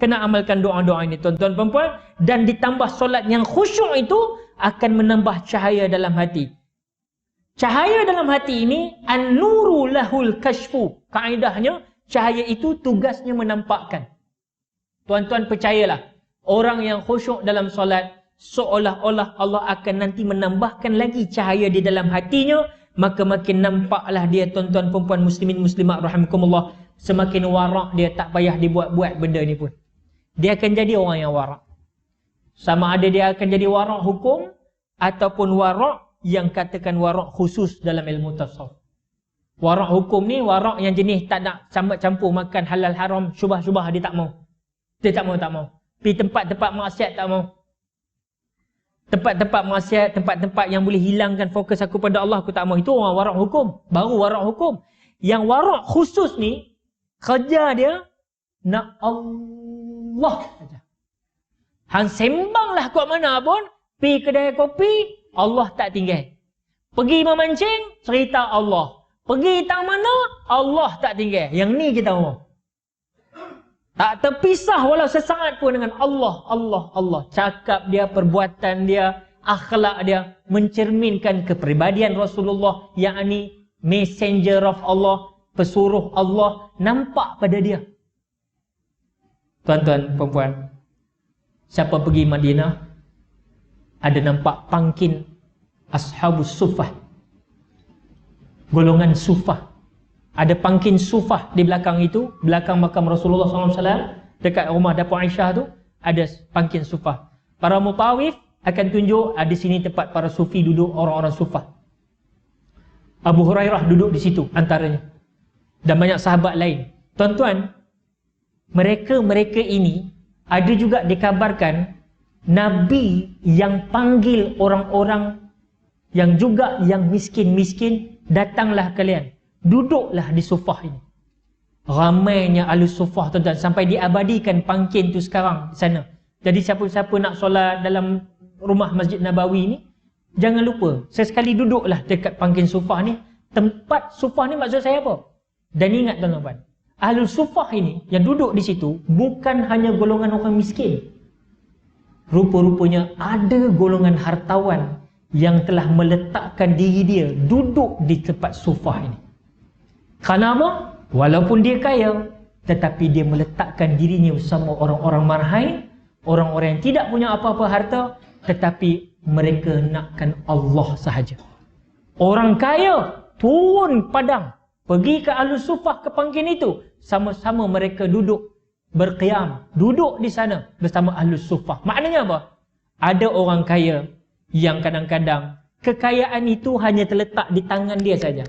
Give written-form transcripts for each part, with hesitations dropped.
Kena amalkan doa-doa ini tuan-tuan perempuan. Dan ditambah solat yang khusyuk itu akan menambah cahaya dalam hati. Cahaya dalam hati ini an-nuru lahul kashfu. Kaedahnya cahaya itu tugasnya menampakkan. Tuan-tuan percayalah, orang yang khusyuk dalam solat seolah-olah Allah akan nanti menambahkan lagi cahaya di dalam hatinya, maka makin nampaklah dia tuan-tuan perempuan muslimin muslimat rahimakumullah, semakin warak dia, tak payah dibuat-buat benda ni pun. Dia akan jadi orang yang warak. Sama ada dia akan jadi warak hukum ataupun warak yang katakan warak khusus dalam ilmu tasawuf. Warak hukum ni warak yang jenis tak nak campur makan halal haram, syubah-syubah dia tak mau. Dia tak mau. Pergi tempat-tempat maksiat tak mau. Tempat-tempat maksiat, tempat-tempat yang boleh hilangkan fokus aku pada Allah, aku tak mau. Itu orang warak hukum. Baru warak hukum. Yang warak khusus ni, kerja dia nak Allah saja. Hang sembanglah kat mana pun, pergi kedai kopi, Allah tak tinggal. Pergi memancing, cerita Allah. Pergi tang mana, Allah tak tinggal. Yang ni kita mau. Tak terpisah walau sesaat pun dengan Allah, Allah, Allah. Cakap dia, perbuatan dia, akhlak dia mencerminkan kepribadian Rasulullah, yakni messenger of Allah, pesuruh Allah, nampak pada dia. Tuan-tuan, perempuan, siapa pergi Madinah, ada nampak pangkin Ashabus Sufah, golongan Sufah. Ada pangkin Sufah di belakang itu, belakang makam Rasulullah SAW, dekat rumah dapur Aisyah tu, ada pangkin Sufah. Para mutawif akan tunjuk, di sini tempat para sufi duduk, orang-orang Sufah. Abu Hurairah duduk di situ antaranya. Dan banyak sahabat lain. Tuan-tuan, mereka ini ada juga dikabarkan Nabi yang panggil orang-orang yang juga yang miskin-miskin, datanglah kalian, duduklah di sufah ini. Ramainya ahli sufah tuan-tuan, sampai diabadikan pangkin tu sekarang di sana. Jadi siapa-siapa nak solat dalam rumah Masjid Nabawi ni, jangan lupa sesekali duduklah dekat pangkin sufah ni. Tempat sufah ni maksud saya apa? Dan ingat tuan-tuan, ahli sufah ini yang duduk di situ bukan hanya golongan orang miskin. Rupa-rupanya ada golongan hartawan yang telah meletakkan diri dia duduk di tempat sufah ini. Kerana apa? Walaupun dia kaya, tetapi dia meletakkan dirinya bersama orang-orang marhai, orang-orang yang tidak punya apa-apa harta, tetapi mereka nakkan Allah sahaja. Orang kaya turun padang, pergi ke ahli sufah, ke pangkin itu, sama-sama mereka duduk berqiyam, duduk di sana bersama ahli sufah. Maknanya apa? Ada orang kaya yang kadang-kadang kekayaan itu hanya terletak di tangan dia saja,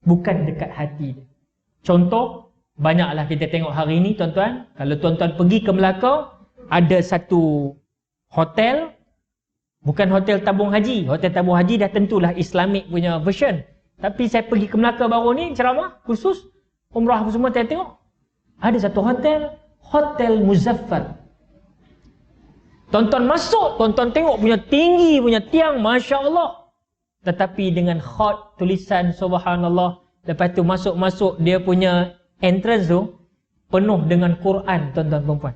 bukan dekat hati dia. Contoh, banyaklah kita tengok hari ini tuan-tuan. Kalau tuan-tuan pergi ke Melaka, ada satu hotel, bukan hotel tabung haji. Hotel tabung haji dah tentulah Islamic punya version. Tapi saya pergi ke Melaka baru ni, ceramah khusus umrah apa semua, saya tengok ada satu hotel, Hotel Muzaffar. Tuan-tuan masuk, tuan-tuan tengok punya tinggi punya tiang, Masya Allah. Tetapi dengan khat, tulisan Subhanallah. Lepas tu masuk-masuk dia punya entrance tu penuh dengan Quran, tuan-tuan perempuan.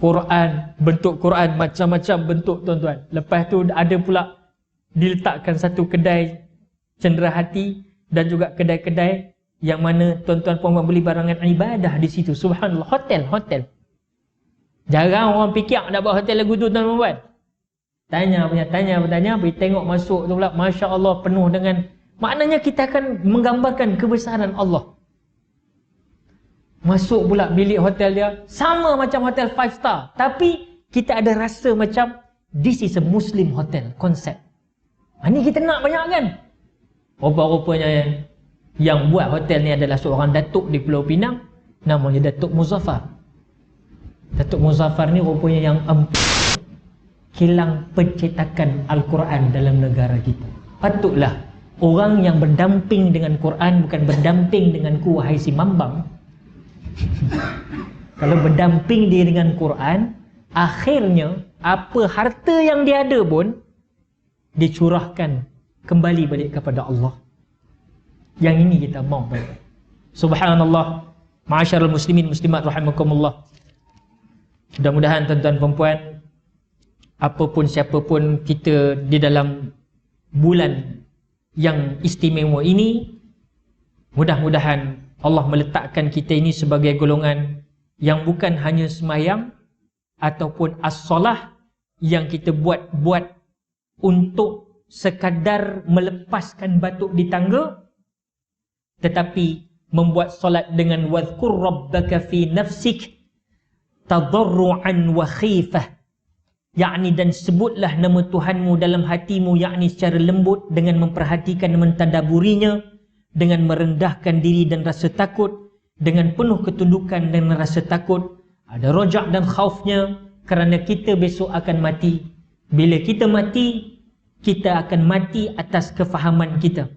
Quran, bentuk Quran, macam-macam bentuk tuan-tuan. Lepas tu ada pula diletakkan satu kedai cenderahati dan juga kedai-kedai yang mana tuan-tuan perempuan beli barangan ibadah di situ. Subhanallah, hotel. Jarang orang fikir nak buat hotel lagu tu tuan-tuan perempuan. Tanya, pergi tengok masuk tu pula, Masya Allah, penuh dengan, maknanya kita akan menggambarkan kebesaran Allah. Masuk pula bilik hotel dia, sama macam hotel 5 star, tapi kita ada rasa macam this is a Muslim hotel concept. Ini kita nak banyak kan? Rupa-rupanya yang buat hotel ni adalah seorang datuk di Pulau Pinang, namanya Datuk Muzaffar. Datuk Muzaffar ni rupanya yang kilang pencetakan Al-Quran dalam negara kita. Patutlah orang yang berdamping dengan Quran bukan berdamping dengan ku, wahai si Mambang. Kalau berdamping dia dengan Quran, akhirnya apa harta yang dia ada pun dicurahkan kembali balik kepada Allah. Yang ini kita mau. Subhanallah, Ma'asyarul muslimin muslimat rahimakumullah. Mudah-mudahan tuan-tuan dan puan, apapun siapapun kita di dalam bulan yang istimewa ini, mudah-mudahan Allah meletakkan kita ini sebagai golongan yang bukan hanya sembahyang ataupun as-solah yang kita buat untuk sekadar melepaskan batuk di tangga, tetapi membuat solat dengan wadhkur rabbaka fi nafsik tadarruan wa khifah, yakni dan sebutlah nama Tuhanmu dalam hatimu, yakni secara lembut dengan memperhatikan, mentadaburinya, dengan merendahkan diri dan rasa takut, dengan penuh ketundukan dan rasa takut. Ada rojak dan khaufnya, kerana kita besok akan mati. Bila kita mati, kita akan mati atas kefahaman kita.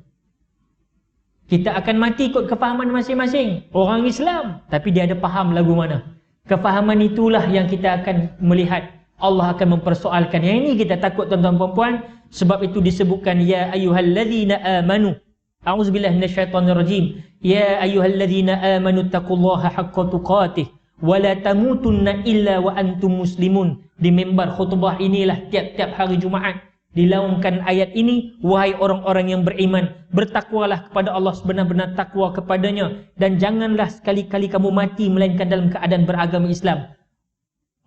Kita akan mati ikut kefahaman masing-masing. Orang Islam, tapi dia ada faham lagu mana. Kefahaman itulah yang kita akan melihat. Allah akan mempersoalkan. Yang ini kita takut tuan-tuan dan puan. Sebab itu disebutkan, ya ayyuhalladzina amanu. A'udzubillahi minasyaitonirrajim. Ya ayyuhalladzina amanu taqullaha haqqa tuqatih wa la tamutunna illa wa antum muslimun. Di mimbar khutbah inilah tiap-tiap hari Jumaat dilaungkan ayat ini, wahai orang-orang yang beriman, bertakwalah kepada Allah sebenar-benar takwa kepadanya, dan janganlah sekali-kali kamu mati melainkan dalam keadaan beragama Islam.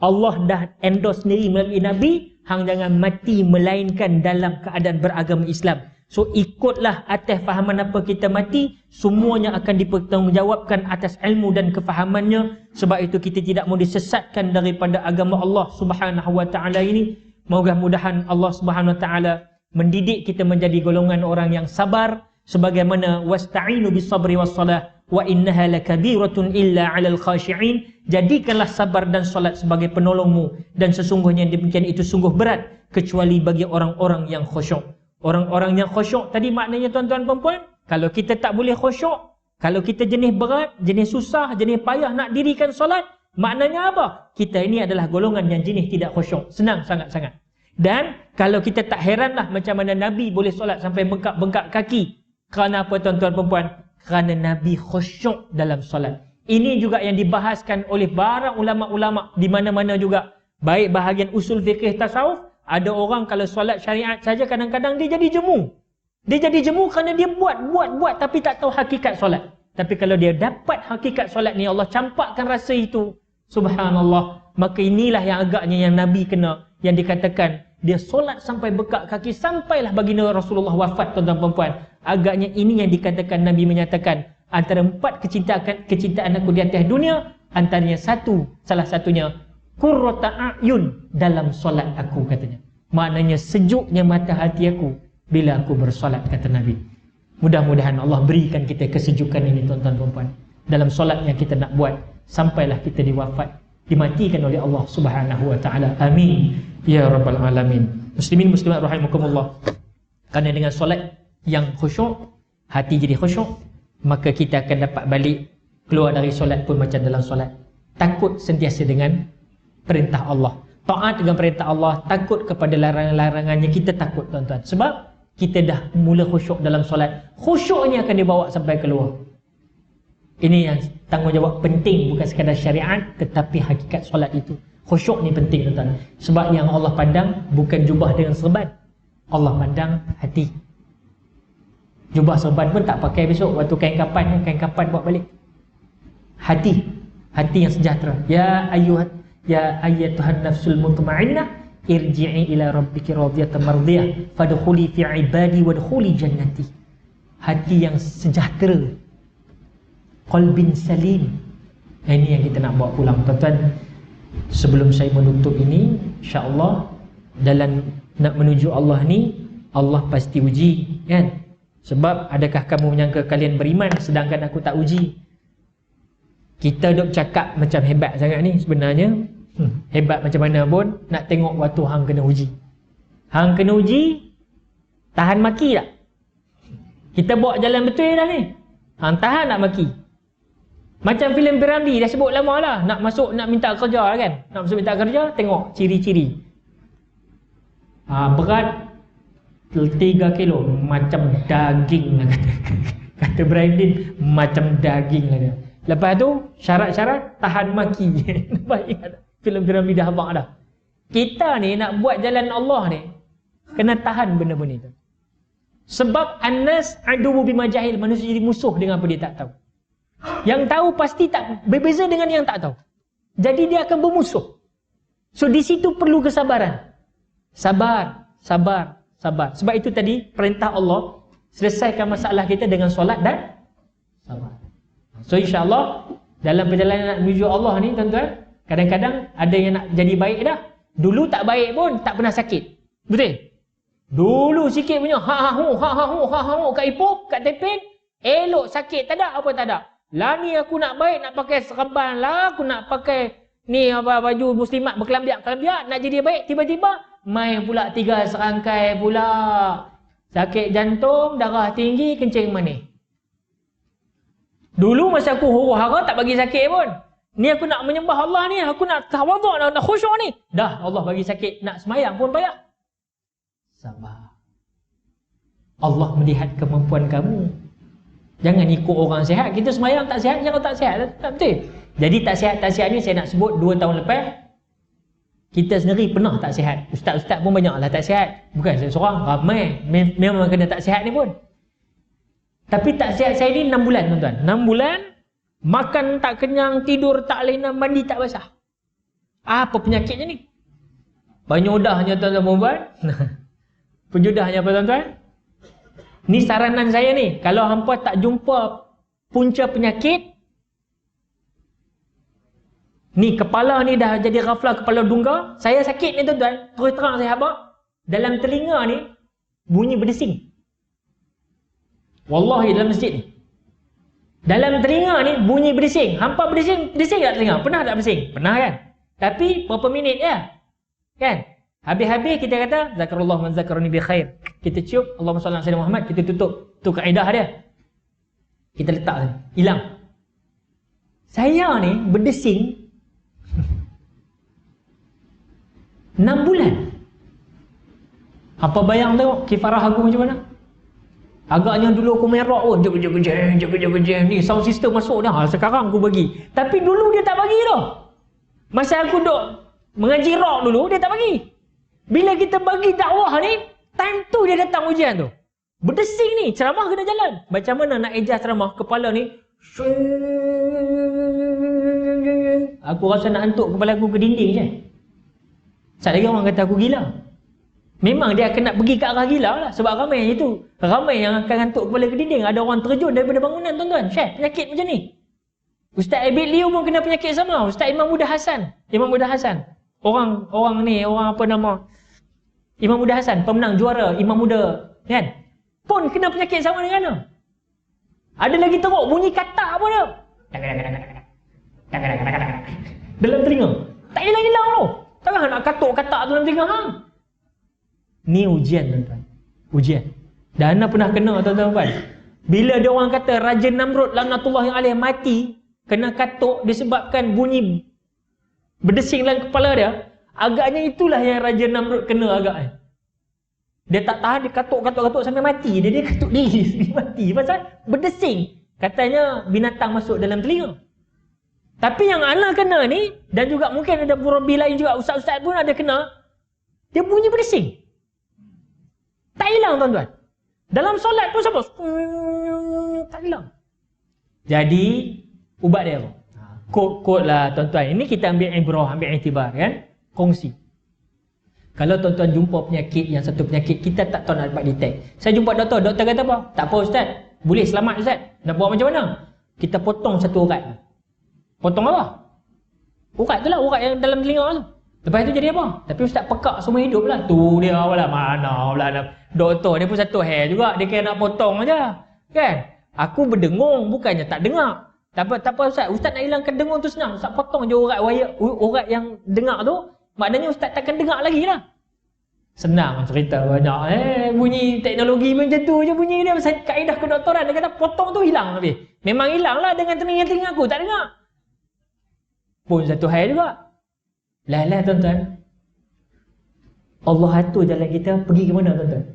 Allah dah endorse sendiri melalui Nabi, hang jangan mati melainkan dalam keadaan beragama Islam. So ikutlah atas fahaman apa kita mati, semuanya akan dipertanggungjawabkan atas ilmu dan kefahamannya. Sebab itu kita tidak mau disesatkan daripada agama Allah Subhanahu wa taala ini. Mudah-mudahan Allah Subhanahu wa taala mendidik kita menjadi golongan orang yang sabar, sebagaimana wasta'inu bis-sabri was-salah wa innaha lakabiratun illa 'alal khashi'in. Jadikanlah sabar dan solat sebagai penolongmu, dan sesungguhnya demikian itu sungguh berat kecuali bagi orang-orang yang khusyuk. Orang-orang yang khusyuk tadi maknanya tuan-tuan dan puan, kalau kita tak boleh khusyuk, kalau kita jenis berat, jenis susah, jenis payah nak dirikan solat, maknanya apa? Kita ini adalah golongan yang jenis tidak khusyuk. Senang sangat-sangat. Dan kalau kita tak heranlah macam mana Nabi boleh solat sampai bengkak-bengkak kaki. Kerana apa tuan-tuan dan puan? Kerana Nabi khusyuk dalam solat. Ini juga yang dibahaskan oleh para ulama-ulama di mana-mana juga. Baik bahagian usul fikih tasawuf, ada orang kalau solat syariat saja kadang-kadang dia jadi jemu. Dia jadi jemu kerana dia buat tapi tak tahu hakikat solat. Tapi kalau dia dapat hakikat solat ni, Allah campakkan rasa itu, subhanallah, maka inilah yang agaknya yang Nabi kena, yang dikatakan dia solat sampai bekak kaki sampailah baginda Rasulullah wafat, tuan-tuan dan puan. Agaknya ini yang dikatakan Nabi menyatakan antara 4 kecintaan aku di atas dunia, antaranya salah satunya qurrata a'yun dalam solat aku, katanya. Maknanya sejuknya mata hati aku bila aku bersolat, kata Nabi. Mudah-mudahan Allah berikan kita kesejukan ini tuan-tuan dan puan dalam solat yang kita nak buat sampailah kita diwafat, dimatikan oleh Allah Subhanahu wa taala. Amin ya rabbal alamin. Muslimin muslimat rahimakumullah. Kerana dengan solat yang khusyuk, hati jadi khusyuk, maka kita akan dapat balik keluar dari solat pun macam dalam solat. Takut sentiasa dengan perintah Allah, taat dengan perintah Allah, takut kepada larangan-larangannya. Kita takut tuan-tuan sebab kita dah mula khusyuk dalam solat. Khusyuknya akan dibawa sampai keluar. Ini yang tanggungjawab penting, bukan sekadar syariat tetapi hakikat solat itu. Khusyuk ni penting tuan-tuan. Sebab yang Allah pandang bukan jubah dengan serban, Allah pandang hati. Jubah serban pun tak pakai besok, waktu kain kapan bawa balik. Hati yang sejahtera. Ya ayyatuhan nafsul mutmainnah irji'i ila rabbiki radiyatan mardiyah fadkhuli fi ibadi wadkhuli jannati. Hati yang sejahtera, qalbin salim. Ini yang kita nak bawa pulang tuan-tuan. Sebelum saya menutup ini, insya-Allah dalam nak menuju Allah ni, Allah pasti uji, kan? Sebab adakah kamu menyangka kalian beriman sedangkan aku tak uji? Kita duk cakap macam hebat sangat ni, sebenarnya hebat macam mana pun nak tengok waktu hang kena uji. Hang kena uji, tahan maki tak? Kita bawa jalan betul dah ni, hang tahan nak maki. Macam filem Piramli dah sebut lama lah, nak masuk nak minta kerja kan, nak masuk minta kerja, tengok ciri-ciri. Berat 3 kilo, macam daging lah kata Brandon, macam daging lah dia. Lepas tu syarat-syarat tahan maki. Baik, filem piramida abang dah. Kita ni nak buat jalan Allah ni kena tahan benda-benda tu. Sebab annas aduwu bima jahil, manusia jadi musuh dengan apa dia tak tahu. Yang tahu pasti tak berbeza dengan yang tak tahu. Jadi dia akan bermusuh. So di situ perlu kesabaran. Sabar. Sebab itu tadi perintah Allah, selesaikan masalah kita dengan solat dan sabar. So insya-Allah dalam perjalanan nak menuju Allah ni tuan-tuan, kadang-kadang ada yang nak jadi baik dah. Dulu tak baik pun tak pernah sakit. Betul? Dulu sikit punya ha kat ipoh, kat tepin, elok sakit tak ada apa tak ada. Lah ni aku nak baik nak pakai serban lah, aku nak pakai ni apa baju muslimat berkelambiak nak jadi baik, tiba-tiba main pula 3 serangkai pula. Sakit jantung, darah tinggi, kencing manis. Dulu masa aku huru-hara tak bagi sakit pun. Ni aku nak menyembah Allah ni, aku nak tawaduk, nak khusyuk ni. Dah Allah bagi sakit, nak semayang pun payah. Sabar. Allah melihat kemampuan kamu. Jangan ikut orang sihat. Kita semayang tak sihat, jangan tak sihat. Tak betul. Jadi tak sihat ni saya nak sebut 2 tahun lepas. Kita sendiri pernah tak sihat. Ustaz-ustaz pun banyaklah tak sihat. Bukan saya seorang, ramai memang kena tak sihat ni pun. Tapi tak sihat saya ni 6 bulan tuan-tuan. 6 bulan, makan tak kenyang, tidur tak lena, mandi tak basah. Apa penyakitnya ni? Penyudahnya tuan-tuan perempuan. Penyudahnya apa tuan-tuan? Ni saranan saya ni. Kalau hampa tak jumpa punca penyakit, ni kepala ni dah jadi ghaflah, kepala dungga. Saya sakit ni tuan-tuan. Terus terang saya habaq. Dalam telinga ni bunyi berdesing. Wallahi dalam masjid ni. Dalam telinga ni bunyi berdesing. Hampa berdesing tak telinga? Pernah tak berdesing? Pernah kan? Tapi berapa minit je? Kan? Habis-habis kita kata zakarullah man zakarani bi khair. Kita cium Allahumma salli ala sayyidina Muhammad, kita tutup. Tu kaedah dia. Kita letak hilang. Saya ni berdesing 6 bulan. Apa bayang tengok kifarah aku macam mana? Agaknya dulu aku merok pun. Jeng. Ni sound system masuk dah. Sekarang aku bagi. Tapi dulu dia tak bagi tau. Masa aku duk mengaji rock dulu, dia tak bagi. Bila kita bagi dakwah ni, time tu dia datang ujian tu. Berdesing ni, ceramah kena jalan. Macam mana nak ejah ceramah, kepala ni aku rasa nak hantuk kepala aku ke dinding je. Sekejap lagi orang kata aku gila. Memang dia akan nak pergi ke arah gila lah. Sebab ramai itu. Ramai yang akan hantuk kepala ke dinding. Ada orang terjun daripada bangunan tuan-tuan. Syekh, penyakit macam ni. Ustaz Abid Liu pun kena penyakit sama. Ustaz Imam Muda Hasan. Orang apa nama? Imam Muda Hasan, pemenang juara Imam Muda. Kan? Pun kena penyakit sama dengan mana? Ada lagi teruk, bunyi katak pun ada. Dalam telinga. Tak hilang-hilang tu. Takkan nak katuk-katak dalam telinga hang. Ni ujian tuan-tuan. Ujian. Dan anda pernah kena tuan-tuan. Bila dia orang kata Raja Namrud laknatullahi alaih mati kena katuk disebabkan bunyi berdesing dalam kepala dia, agaknya itulah yang Raja Namrud kena agaknya. Dia tak tahan, dia katuk sampai mati. Dia katuk diri mati. Pasal berdesing. Katanya binatang masuk dalam telinga. Tapi yang ana kena ni, dan juga mungkin ada murabi lain juga, ustaz-ustaz pun ada kena, dia bunyi berdesing. Tak hilang tuan-tuan. Dalam solat pun sama. Tak hilang. Jadi, ubat dia apa? Kod-kod lah tuan-tuan. Ini kita ambil ibrah, ambil iktibar kan? Kongsi. Kalau tuan-tuan jumpa penyakit yang satu penyakit, kita tak tahu nak dapat detect. Saya jumpa doktor, doktor kata apa? Tak apa ustaz. Boleh selamat ustaz. Nak buat macam mana? Kita potong satu urat. Potong apa? Urat tu lah, urat yang dalam telinga tu. Lepas tu jadi apa? Tapi ustaz pekak semua hidup lah. Tu dia lah, mana lah. Doktor dia pun satu hair juga. Dia kira nak potong aja. Kan? Aku berdengung, bukannya tak dengar. Tak apa ustaz. Ustaz nak hilangkan dengung tu senang. Ustaz potong je urat yang dengar tu. Maknanya ustaz takkan dengar lagi lah. Senang cerita banyak. Bunyi teknologi macam tu je bunyi dia. Kaedah kedoktoran dia kata potong tu hilang habis. Memang hilang lah dengan telinga aku. Tak dengar. Pun satu hal juga. Lah tuan-tuan. Allah atur jalan kita pergi ke mana tuan-tuan?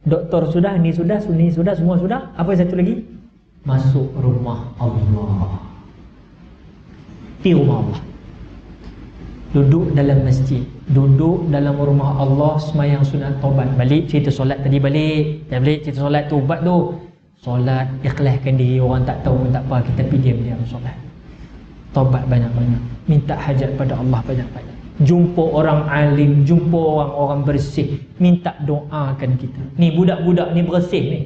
Doktor sudah, ni sudah, semua sudah. Apa satu lagi? Masuk rumah Allah. di rumah Allah. Duduk dalam masjid, duduk dalam rumah Allah, semayang sunat, taubat. Balik cerita solat tadi, balik cerita solat tu, ubat tu. Solat, ikhlaskan diri, orang tak tahu pun tak apa, kita pergi diam-diam solat. Taubat banyak-banyak, minta hajat pada Allah banyak-banyak. Jumpa orang alim, jumpa orang-orang bersih, minta doakan kita. Ni budak-budak ni bersih ni.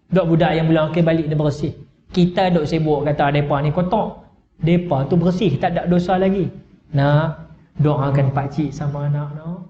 Budak-budak yang bilang okay, balik ni bersih. Kita duk sibuk kata depa ni kotor. Depa tu bersih, tak ada dosa lagi. Nak doakan pak cik sama anak nak.